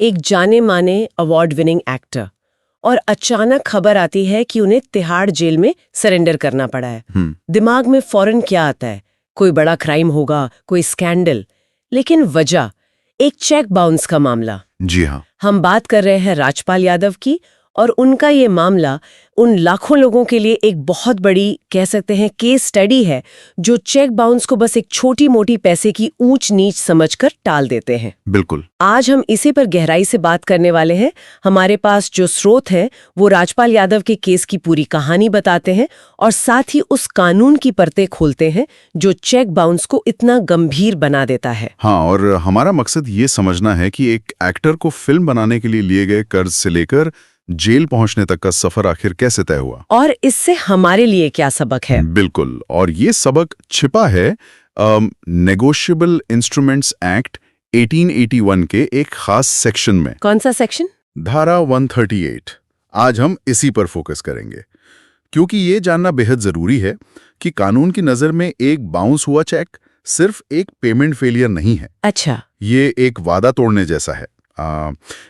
एक जाने माने अवार्ड विनिंग एक्टर, और अचानक खबर आती है कि उन्हें तिहाड़ जेल में सरेंडर करना पड़ा है। दिमाग में फौरन क्या आता है? कोई बड़ा क्राइम होगा, कोई स्कैंडल। लेकिन वजह एक चेक बाउंस का मामला। जी हाँ। हम बात कर रहे हैं राजपाल यादव की, और उनका ये मामला उन लाखों लोगों के लिए एक बहुत बड़ी, कह सकते हैं, केस स्टडी है, जो चेक बाउंस को बस एक छोटी मोटी पैसे की ऊंच नीच समझकर टाल देते हैं। बिल्कुल। आज हम इसी पर गहराई से बात करने वाले हैं। हमारे पास जो स्रोत है वो राजपाल यादव के केस की पूरी कहानी बताते हैं, और साथ ही उस कानून की परतें खोलते हैं जो चेक बाउंस को इतना गंभीर बना देता है। हाँ, और हमारा मकसद ये समझना है कि एक एक्टर को फिल्म बनाने के लिए लिए गए कर्ज से लेकर जेल पहुंचने तक का सफर आखिर कैसे तय हुआ, और इससे हमारे लिए क्या सबक है। बिल्कुल। और ये सबक छिपा है नेगोशिएबल इंस्ट्रूमेंट्स एक्ट 1881 के एक खास सेक्शन में। कौन सा सेक्शन? धारा 138। आज हम इसी पर फोकस करेंगे, क्योंकि ये जानना बेहद जरूरी है कि कानून की नजर में एक बाउंस हुआ चेक सिर्फ एक पेमेंट फेलियर नहीं है। अच्छा। ये एक वादा तोड़ने जैसा है,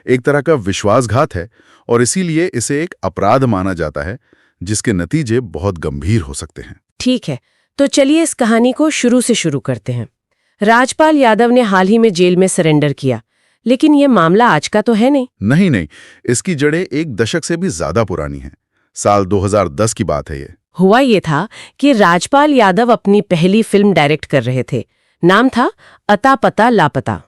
एक तरह का विश्वासघात है, और इसीलिए इसे एक अपराध माना जाता है जिसके नतीजे बहुत गंभीर हो सकते हैं। ठीक है, तो चलिए इस कहानी को शुरू से शुरू करते हैं। राजपाल यादव ने हाल ही में जेल में सरेंडर किया, लेकिन ये मामला आज का तो है नहीं। नहीं, इसकी जड़ें एक दशक से भी ज्यादा पुरानी हैं। साल 2010 की बात है ये। हुआ ये था कि राजपाल यादव अपनी पहली फिल्म डायरेक्ट कर रहे थे। नाम था अता पता लापता।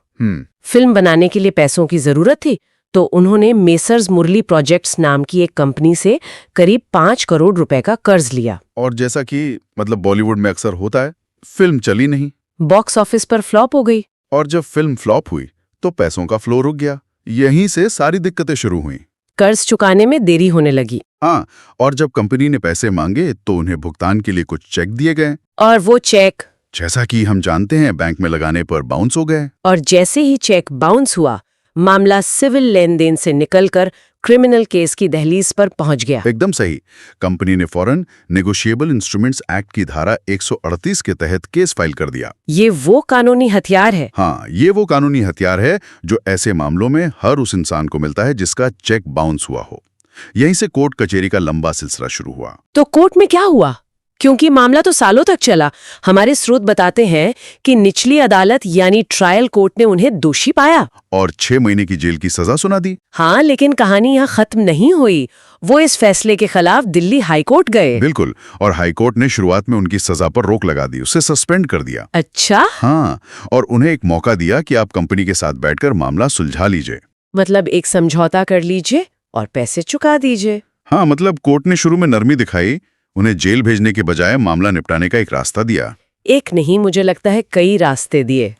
फिल्म बनाने के लिए पैसों की जरूरत थी, तो उन्होंने मेसर्स मुरली प्रोजेक्ट्स नाम की एक कंपनी से करीब 5 करोड़ रुपए का कर्ज लिया। और जैसा कि बॉलीवुड में अक्सर होता है, फिल्म चली नहीं, बॉक्स ऑफिस पर फ्लॉप हो गई। और जब फिल्म फ्लॉप हुई तो पैसों का फ्लो रुक गया। यहीं से सारी दिक्कतें शुरू हुई। कर्ज चुकाने में देरी होने लगी। हाँ, और जब कंपनी ने पैसे मांगे तो उन्हें भुगतान के लिए कुछ चेक दिए गए, और वो चेक, जैसा कि हम जानते हैं, बैंक में लगाने पर बाउंस हो गए। और जैसे ही चेक बाउंस हुआ, मामला सिविल लेन देन से निकलकर क्रिमिनल केस की दहलीज पर पहुंच गया। एकदम सही। कंपनी ने फौरन नेगोशिएबल इंस्ट्रूमेंट्स एक्ट की धारा 138 के तहत केस फाइल कर दिया। ये वो कानूनी हथियार है। हाँ, ये वो कानूनी हथियार है जो ऐसे मामलों में हर उस इंसान को मिलता है जिसका चेक बाउंस हुआ हो। यहीं से कोर्ट कचहरी का लंबा सिलसिला शुरू हुआ। तो कोर्ट में क्या हुआ? क्योंकि मामला तो सालों तक चला। हमारे स्रोत बताते हैं कि निचली अदालत यानी ट्रायल कोर्ट ने उन्हें दोषी पाया और 6 महीने की जेल की सजा सुना दी। हाँ, लेकिन कहानी यहाँ खत्म नहीं हुई। वो इस फैसले के खिलाफ दिल्ली हाई कोर्ट गए। बिल्कुल, और हाई कोर्ट ने शुरुआत में उनकी सजा पर रोक लगा दी, उसे सस्पेंड कर दिया। अच्छा। हाँ, और उन्हें एक मौका दिया कि आप कंपनी के साथ बैठकर मामला सुलझा लीजिए। मतलब एक समझौता कर लीजिए और पैसे चुका दीजिए। हाँ, कोर्ट ने शुरू में नरमी दिखाई, उन्हें जेल भेजने के बजाय मामला निपटाने का एक रास्ता दिया। एक नहीं, मुझे लगता है कई रास्ते दिए।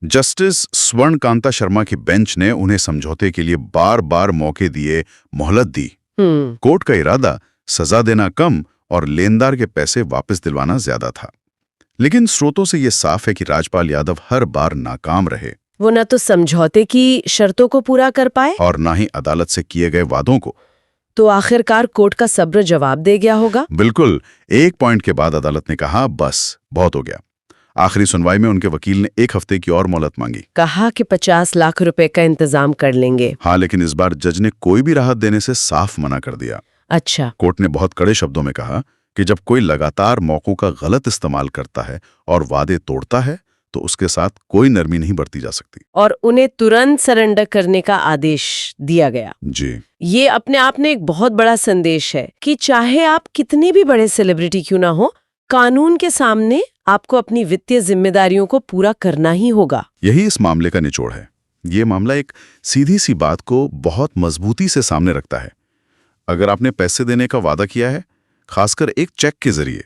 जस्टिस स्वर्ण कांता शर्मा की बेंच ने उन्हें समझौते के लिए बार बार मौके दिए, मोहलत दी। कोर्ट का इरादा सजा देना कम और लेनदार के पैसे वापस दिलवाना ज्यादा था। लेकिन स्रोतों से यह साफ है कि राजपाल यादव हर बार नाकाम रहे। वो न तो समझौते की शर्तों को पूरा कर पाए और न ही अदालत से किए गए वादों को। तो आखिरकार कोर्ट का सब्र जवाब दे गया होगा। बिल्कुल। एक पॉइंट के बाद अदालत ने कहा, बस बहुत हो गया। आखिरी सुनवाई में उनके वकील ने 1 हफ्ते की और मोहलत मांगी। कहा कि 50 लाख रुपए का इंतजाम कर लेंगे। हाँ, लेकिन इस बार जज ने कोई भी राहत देने से साफ मना कर दिया। अच्छा। कोर्ट ने बहुत कड़े शब्दों में कहा कि जब कोई लगातार मौकों का गलत इस्तेमाल करता है और वादे तोड़ता है तो उसके साथ कोई नरमी नहीं बरती जा सकती। और उन्हें तुरंत सरेंडर करने का आदेश दिया गया। जी। ये अपने आप में एक बहुत बड़ा संदेश है कि चाहे आप कितने भी बड़े सेलिब्रिटी क्यों ना हो, कानून के सामने आपको अपनी वित्तीय जिम्मेदारियों को पूरा करना ही होगा। यही इस मामले का निचोड़ है। ये मामला एक सीधी सी बात को बहुत मजबूती से सामने रखता है। अगर आपने पैसे देने का वादा किया है, खासकर एक चेक के जरिए,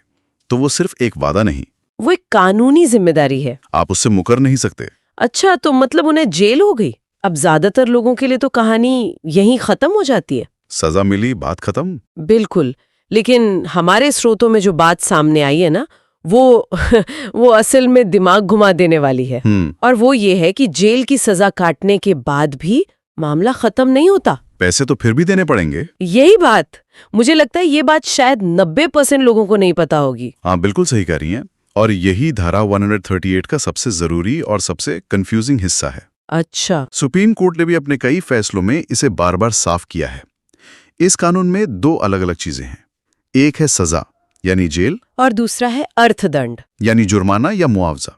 तो वो सिर्फ एक वादा नहीं, वो एक कानूनी जिम्मेदारी है। आप उससे मुकर नहीं सकते। अच्छा, तो मतलब उन्हें जेल हो गई। अब ज्यादातर लोगों के लिए तो कहानी यहीं खत्म हो जाती है। सजा मिली, बात खत्म। बिल्कुल, लेकिन हमारे स्रोतों में जो बात सामने आई है ना, वो असल में दिमाग घुमा देने वाली है। और वो ये है कि जेल की सजा काटने के बाद भी मामला खत्म नहीं होता। पैसे तो फिर भी देने पड़ेंगे। यही बात, मुझे लगता है ये बात शायद 90% लोगों को नहीं पता होगी। हाँ, बिल्कुल सही कह रही हैं। और यही धारा 138 का सबसे जरूरी और सबसे कंफ्यूजिंग हिस्सा है। अच्छा। सुप्रीम कोर्ट ने भी अपने कई फैसलों में इसे बार बार साफ किया है। इस कानून में दो अलग अलग चीजें हैं। एक है सजा यानी जेल, और दूसरा है अर्थदंड यानी जुर्माना या मुआवजा,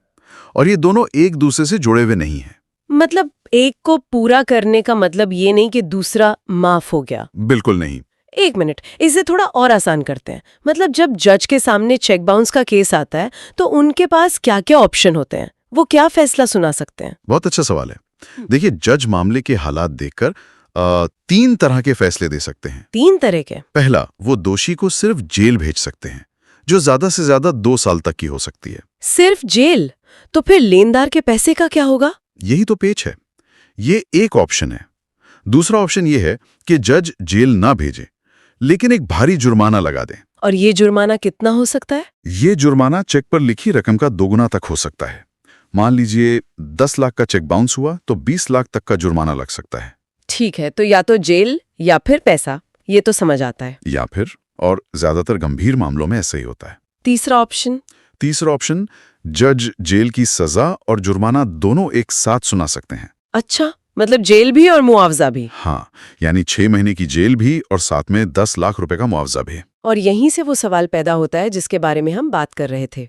और ये दोनों एक दूसरे से जुड़े हुए नहीं हैं। मतलब एक को पूरा करने का मतलब ये नहीं कि दूसरा माफ हो गया। बिल्कुल नहीं। एक मिनट, इसे थोड़ा और आसान करते हैं। मतलब जब जज के सामने चेक बाउंस का केस आता है तो उनके पास क्या क्या ऑप्शन होते हैं, वो क्या फैसला सुना सकते हैं? बहुत अच्छा सवाल है। देखिए, जज मामले के हालात देखकर 3 तरह के फैसले दे सकते हैं। 3 तरह के? पहला, वो दोषी को सिर्फ जेल भेज सकते हैं, जो ज्यादा से ज्यादा 2 साल तक की हो सकती है। सिर्फ जेल? तो फिर लेनदार के पैसे का क्या होगा? यही तो पेच है। ये एक ऑप्शन है। दूसरा ऑप्शन ये है कि जज जेल ना भेजे, लेकिन एक भारी जुर्माना लगा दें। और ये जुर्माना कितना हो सकता है? ये जुर्माना चेक पर लिखी रकम का 2 गुना तक हो सकता है। मान लीजिए 10 लाख का चेक बाउंस हुआ तो 20 लाख तक का जुर्माना लग सकता है। ठीक है, तो या तो जेल या फिर पैसा, ये तो समझ आता है। या फिर, और ज्यादातर गंभीर मामलों में ऐसा ही होता है। तीसरा ऑप्शन? तीसरा ऑप्शन, जज जेल की सजा और जुर्माना दोनों एक साथ सुना सकते हैं। अच्छा, मतलब जेल भी और मुआवजा भी? हाँ, यानी 6 महीने की जेल भी और साथ में 10 लाख रुपए का मुआवजा भी। और यहीं से वो सवाल पैदा होता है जिसके बारे में हम बात कर रहे थे।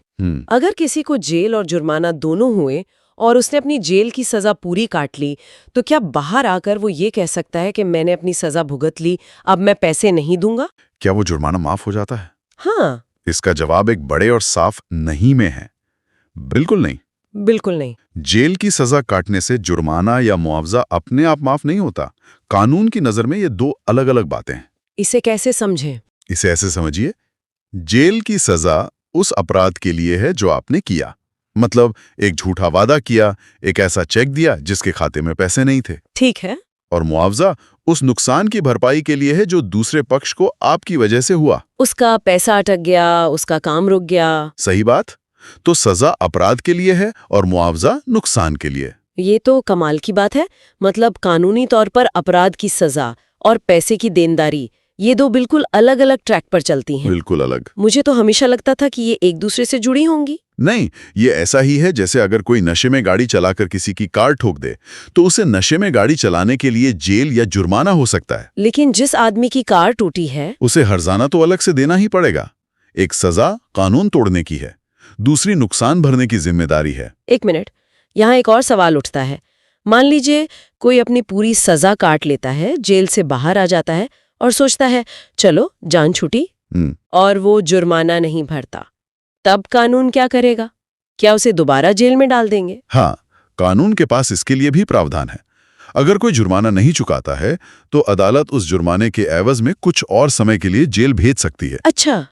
अगर किसी को जेल और जुर्माना दोनों हुए और उसने अपनी जेल की सजा पूरी काट ली, तो क्या बाहर आकर वो ये कह सकता है कि मैंने अपनी सजा भुगत ली, अब मैं पैसे नहीं दूंगा? क्या वो जुर्माना माफ हो जाता है? हाँ। इसका जवाब एक बड़े और साफ नहीं में है। बिल्कुल नहीं। बिल्कुल नहीं। जेल की सजा काटने से जुर्माना या मुआवजा अपने आप माफ नहीं होता। कानून की नजर में ये 2 अलग अलग बातें हैं। इसे कैसे समझें? इसे ऐसे समझिए, जेल की सजा उस अपराध के लिए है जो आपने किया। मतलब एक झूठा वादा किया, एक ऐसा चेक दिया जिसके खाते में पैसे नहीं थे। ठीक है। और मुआवजा उस नुकसान की भरपाई के लिए है जो दूसरे पक्ष को आपकी वजह से हुआ। उसका पैसा अटक गया, उसका काम रुक गया। सही बात। तो सजा अपराध के लिए है और मुआवजा नुकसान के लिए। ये तो कमाल की बात है। मतलब कानूनी तौर पर अपराध की सजा और पैसे की देनदारी, ये 2 बिल्कुल अलग अलग ट्रैक पर चलती हैं। बिल्कुल अलग। मुझे तो हमेशा लगता था कि ये एक दूसरे से जुड़ी होंगी। नहीं, ये ऐसा ही है जैसे अगर कोई नशे में गाड़ी चलाकर किसी की कार ठोक दे तो उसे नशे में गाड़ी चलाने के लिए जेल या जुर्माना हो सकता है। लेकिन जिस आदमी की कार टूटी है, उसे हर्जाना तो अलग से देना ही पड़ेगा। एक सजा कानून तोड़ने की है, दूसरी नुकसान भरने की जिम्मेदारी है। एक मिनट, यहाँ एक और सवाल उठता है। मान लीजिए कोई अपनी पूरी सजा काट लेता है, जेल से बाहर आ जाता है और सोचता है चलो जान छूटी, और वो जुर्माना नहीं भरता, तब कानून क्या करेगा? क्या उसे दोबारा जेल में डाल देंगे? हाँ, कानून के पास इसके लिए भी प्रावधान है। अगर कोई जुर्माना नहीं चुकाता है तो अदालत उस जुर्माने के एवज में कुछ और समय के लिए जेल भेज सकती है। अच्छा।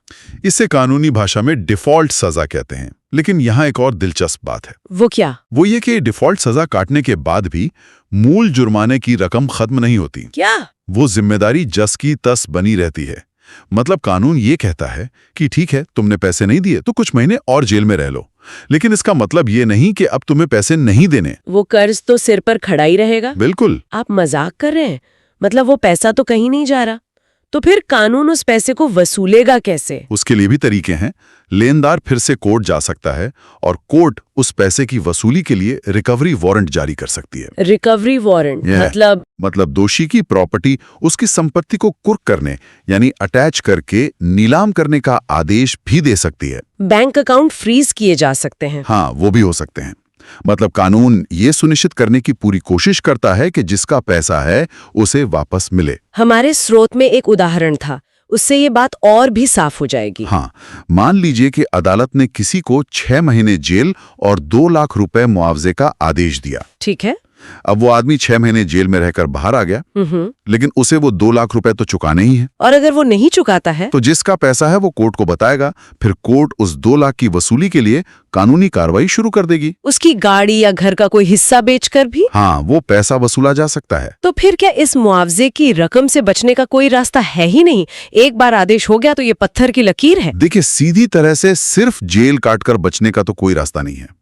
इसे कानूनी भाषा में डिफॉल्ट सजा कहते हैं। लेकिन यहाँ एक और दिलचस्प बात है। वो क्या? वो ये कि डिफॉल्ट सजा काटने के बाद भी मूल जुर्माने की रकम खत्म नहीं होती। क्या? वो जिम्मेदारी जस की तस बनी रहती है। मतलब कानून ये कहता है कि ठीक है, तुमने पैसे नहीं दिए तो कुछ महीने और जेल में रह लो, लेकिन इसका मतलब ये नहीं कि अब तुम्हें पैसे नहीं देने। वो कर्ज तो सिर पर खड़ा ही रहेगा। बिल्कुल। आप मजाक कर रहे हैं? मतलब वो पैसा तो कहीं नहीं जा रहा, तो फिर कानून उस पैसे को वसूलेगा कैसे? उसके लिए भी तरीके हैं। लेनदार फिर से कोर्ट जा सकता है और कोर्ट उस पैसे की वसूली के लिए रिकवरी वारंट जारी कर सकती है। रिकवरी वारंट मतलब दोषी की प्रॉपर्टी, उसकी संपत्ति को कुर्क करने यानी अटैच करके नीलाम करने का आदेश भी दे सकती है। बैंक अकाउंट फ्रीज किए जा सकते हैं। हाँ, वो भी हो सकते हैं। मतलब कानून ये सुनिश्चित करने की पूरी कोशिश करता है कि जिसका पैसा है उसे वापस मिले। हमारे स्रोत में एक उदाहरण था, उससे ये बात और भी साफ हो जाएगी। हाँ, मान लीजिए कि अदालत ने किसी को 6 महीने जेल और 2 लाख रुपए मुआवजे का आदेश दिया। ठीक है। अब वो आदमी 6 महीने जेल में रहकर बाहर आ गया, लेकिन उसे वो 2 लाख रुपए तो चुकाने ही है। और अगर वो नहीं चुकाता है तो जिसका पैसा है वो कोर्ट को बताएगा, फिर कोर्ट उस 2 लाख की वसूली के लिए कानूनी कार्रवाई शुरू कर देगी। उसकी गाड़ी या घर का कोई हिस्सा बेचकर भी? हाँ, वो पैसा वसूला जा सकता है। तो फिर क्या इस मुआवजे की रकम से बचने का कोई रास्ता है ही नहीं? एक बार आदेश हो गया तो ये पत्थर की लकीर है। देखिए, सीधी तरह से सिर्फ जेल काटकर बचने का तो कोई रास्ता नहीं है।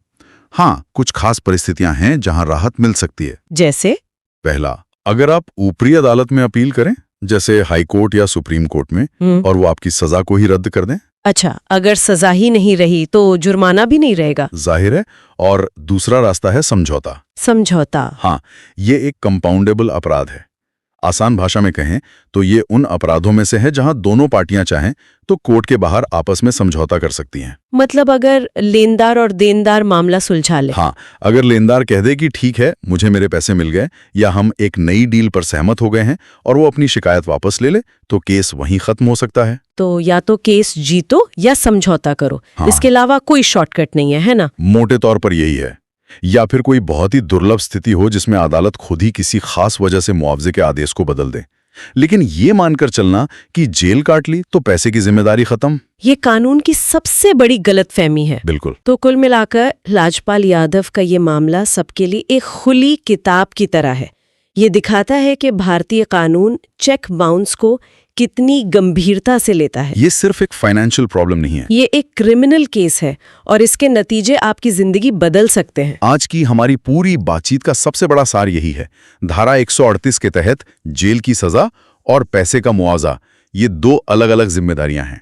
हाँ, कुछ खास परिस्थितियां हैं जहां राहत मिल सकती है। जैसे? पहला, अगर आप ऊपरी अदालत में अपील करें, जैसे हाई कोर्ट या सुप्रीम कोर्ट में, और वो आपकी सजा को ही रद्द कर दें। अच्छा, अगर सजा ही नहीं रही तो जुर्माना भी नहीं रहेगा? जाहिर है। और दूसरा रास्ता है समझौता। समझौता। हाँ, ये एक कंपाउंडेबल अपराध है। आसान भाषा में कहें तो ये उन अपराधों में से है जहां दोनों पार्टियां चाहें तो कोर्ट के बाहर आपस में समझौता कर सकती हैं। मतलब अगर लेनदार और देनदार मामला सुलझा ले। हाँ, अगर लेनदार कह दे कि ठीक है, मुझे मेरे पैसे मिल गए, या हम एक नई डील पर सहमत हो गए हैं और वो अपनी शिकायत वापस ले ले, तो केस वहीं खत्म हो सकता है। तो या तो केस जीतो या समझौता करो। हाँ। इसके अलावा कोई शॉर्टकट नहीं है ना? मोटे तौर पर यही है। या फिर कोई बहुत ही दुर्लभ स्थिति हो जिसमें अदालत खुद ही किसी खास वजह से मुआवजे के आदेश को बदल दे। लेकिन ये मानकर चलना कि जेल काट ली तो पैसे की जिम्मेदारी खत्म, ये कानून की सबसे बड़ी गलतफहमी है। बिल्कुल। तो कुल मिलाकर राजपाल यादव का ये मामला सबके लिए एक खुली किताब की तरह है। ये दिखाता है कि भारतीय कानून चेक बाउंस को कितनी गंभीरता से लेता है। ये सिर्फ एक फाइनेंशियल प्रॉब्लम नहीं है, ये एक क्रिमिनल केस है और इसके नतीजे आपकी जिंदगी बदल सकते हैं। आज की हमारी पूरी बातचीत का सबसे बड़ा सार यही है। धारा 138 के तहत जेल की सजा और पैसे का मुआवजा, ये दो अलग अलग जिम्मेदारियां हैं।